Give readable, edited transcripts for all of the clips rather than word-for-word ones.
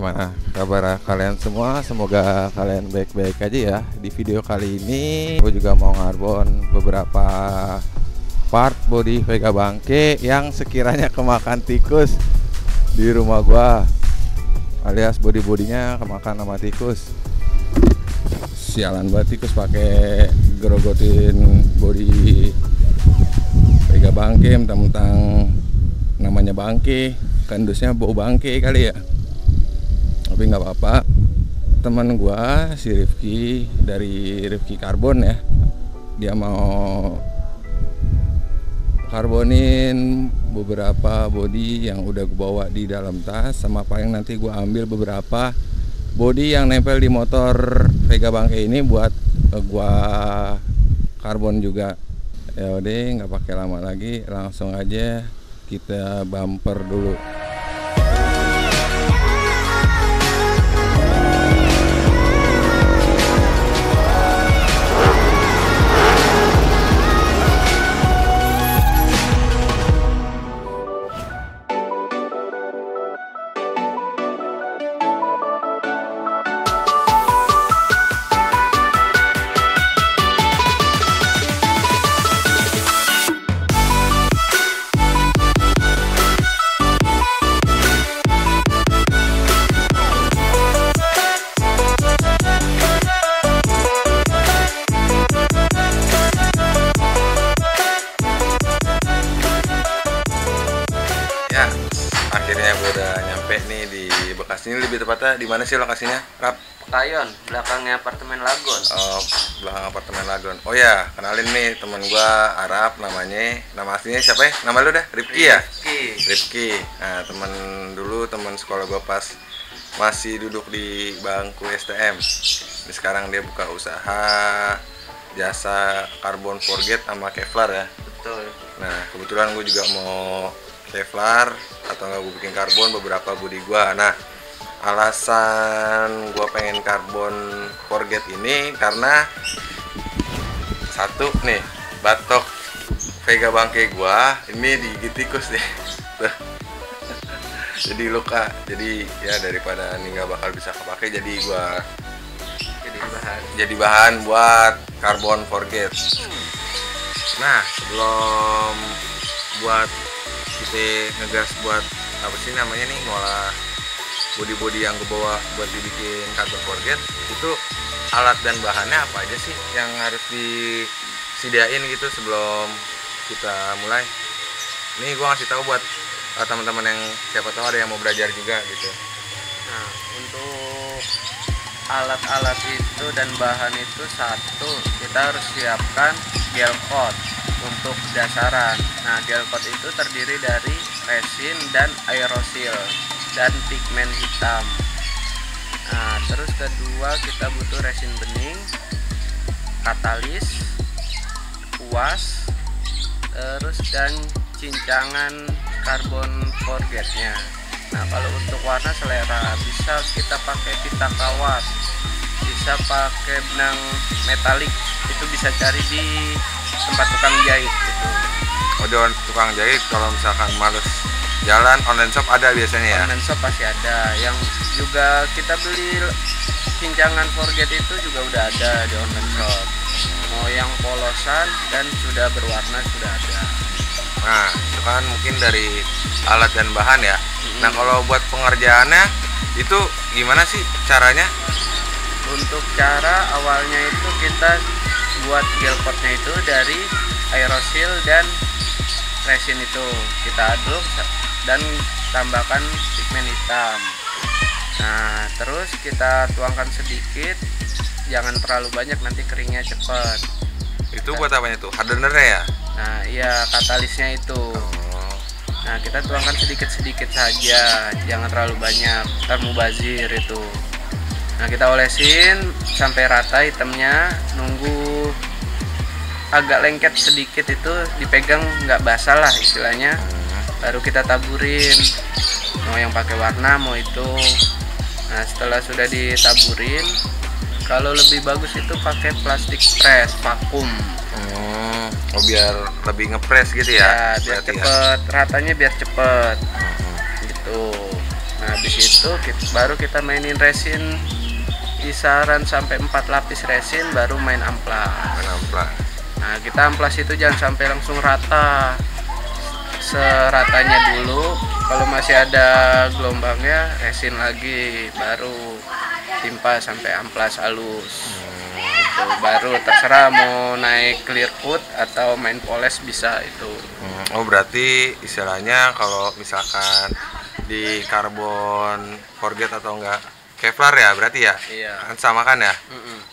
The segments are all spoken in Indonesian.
gimana kabar kalian semua? Semoga kalian baik-baik aja ya. Di video kali ini gue juga mau ngarbon beberapa part body Vega Bangke yang sekiranya kemakan tikus di rumah gua, alias bodinya kemakan sama tikus. Sialan banget tikus pakai gerogotin body Vega Bangke, mentang-mentang namanya bangke, kandusnya bau bangke kali ya. Tapi nggak apa-apa. Teman gua si Rifki dari Rifki Karbon ya, dia mau karbonin beberapa body yang udah gue bawa di dalam tas, sama paling nanti gue ambil beberapa body yang nempel di motor Vega Bangke ini buat gue karbon juga. Ya udah, nggak pakai lama lagi, langsung aja kita bumper dulu. Akhirnya gue udah nyampe nih di Bekasi. Ini lebih tepatnya di mana sih lokasinya, Rap? Pekayon, belakangnya apartemen Lagon. Oh, belakang apartemen Lagon. Oh ya, kenalin nih temen gue, Arab namanya. Nama aslinya siapa ya? Nama lu dah? Rifki ya? Rifki. Nah, temen sekolah gue pas masih duduk di bangku STM. Ini sekarang dia buka usaha jasa Carbon Forget sama Kevlar ya. Betul. Nah, kebetulan gue juga mau Kevlar atau nggak gue bikin karbon beberapa body gue. Nah, alasan gue pengen Carbon Forget ini karena satu nih, batok Vega Bangke gue ini digigit tikus deh. Jadi luka. Jadi ya daripada ini nggak bakal bisa kepake, jadi gue jadi bahan buat Carbon Forget. Nah, sebelum buat kita ngegas buat apa sih namanya nih, ngolah body yang gue bawa buat dibikin Carbon Forget, itu alat dan bahannya apa aja sih yang harus disediain gitu sebelum kita mulai. Ini gue ngasih tahu buat teman-teman yang siapa tahu ada yang mau belajar juga gitu. Nah, untuk alat-alat itu dan bahan itu, satu, kita harus siapkan gel coat untuk dasaran. Nah, gel coat itu terdiri dari resin dan aerosil dan pigmen hitam. Nah, terus kedua kita butuh resin bening, katalis, kuas, terus dan cincangan Carbon Forgetnya. Nah, kalau untuk warna selera, bisa kita pakai pita kawat, bisa pakai benang metalik, itu bisa cari di tempat tukang jahit gitu. Oh, di tukang jahit kalau misalkan males jalan, online shop ada biasanya ya? Online shop pasti ada. Yang juga kita beli cincangan Forget itu juga udah ada di online shop. Mau yang polosan dan sudah berwarna sudah ada. Nah, itu kan mungkin dari alat dan bahan ya. Nah, kalau buat pengerjaannya itu gimana sih caranya? Untuk cara awalnya itu kita buat gel coatnya itu dari aerosil dan resin itu kita aduk dan tambahkan pigmen hitam. Nah, terus kita tuangkan sedikit, jangan terlalu banyak, nanti keringnya cepat. Itu buat apanya tuh? Hardenernya ya? Nah, iya, katalisnya itu. Nah, kita tuangkan sedikit-sedikit saja, jangan terlalu banyak, ntar mubazir itu. Nah, kita olesin sampai rata hitamnya, nunggu agak lengket sedikit, itu dipegang nggak basah lah istilahnya, baru kita taburin. Mau yang pakai warna, mau itu. Nah, setelah sudah ditaburin, kalau lebih bagus itu pakai plastik press vakum. Oh, biar lebih ngepres gitu ya? Ya, biar cepet, ratanya biar cepet gitu. Nah, Nah habis itu baru kita mainin resin kisaran sampai 4 lapis resin, baru main amplas. Nah kita amplas itu jangan sampai langsung rata, seratanya dulu. Kalau masih ada gelombangnya resin lagi, baru timpa sampai amplas halus. Itu baru terserah mau naik clear coat atau main poles bisa itu. Oh berarti istilahnya kalau misalkan di karbon forget atau enggak Kevlar ya berarti ya? Iya. Kan sama kan ya?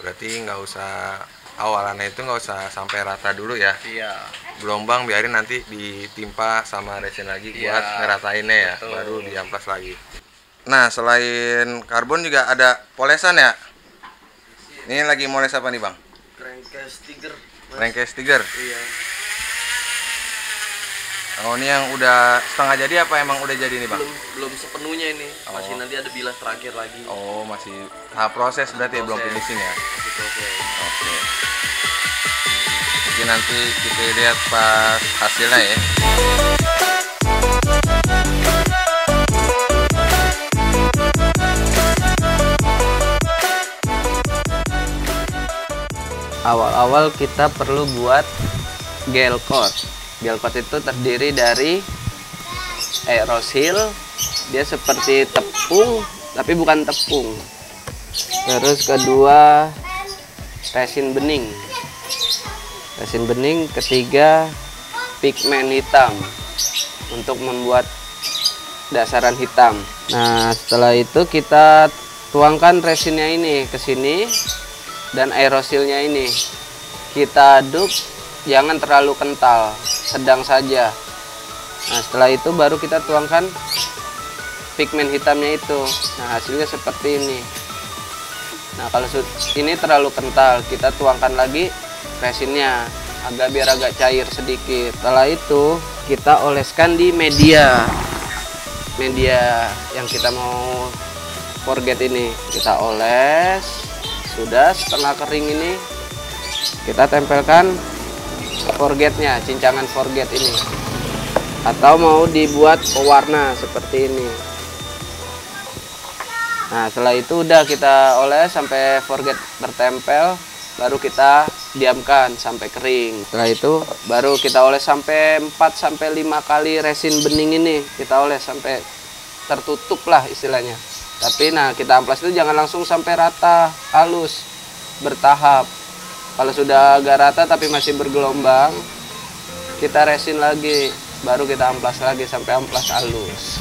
Berarti nggak usah awalannya itu nggak usah sampai rata dulu ya? Iya. Gelombang biarin nanti ditimpa sama resin lagi buat ngeratainnya ya. Betul. Baru diamplas lagi. Nah selain karbon juga ada polesan ya? Ini lagi moles apa nih bang? Crankcase Tiger. Crankcase Tiger? Iya. Oh ini yang udah setengah jadi apa emang udah jadi nih bang? Belum sepenuhnya ini, masih nanti ada bilas terakhir lagi. Oh masih tahap proses berarti ya, belum finishing ya? Masih proses. Oke. Mungkin nanti kita lihat pas hasilnya ya. Awal-awal kita perlu buat gel coat. Gel coat itu terdiri dari aerosil, dia seperti tepung tapi bukan tepung. Terus kedua resin bening. Resin bening, ketiga pigmen hitam untuk membuat dasaran hitam. Nah, setelah itu kita tuangkan resinnya ini ke sini dan aerosilnya ini. Kita aduk, jangan terlalu kental, sedang saja. Nah setelah itu baru kita tuangkan pigmen hitamnya itu. Nah hasilnya seperti ini. Nah kalau ini terlalu kental, kita tuangkan lagi resinnya biar agak cair sedikit. Setelah itu kita oleskan di media yang kita mau forget ini. Kita oles, sudah setengah kering ini kita tempelkan forgetnya, cincangan forget ini, atau mau dibuat pewarna seperti ini. Nah setelah itu udah kita oles sampai forget bertempel, baru kita diamkan sampai kering. Setelah itu baru kita oles sampai 4-5 kali resin bening ini, kita oles sampai tertutup lah istilahnya. Tapi nah kita amplas itu jangan langsung sampai rata, halus, bertahap. Kalau sudah agak rata tapi masih bergelombang, kita resin lagi, baru kita amplas lagi sampai amplas halus.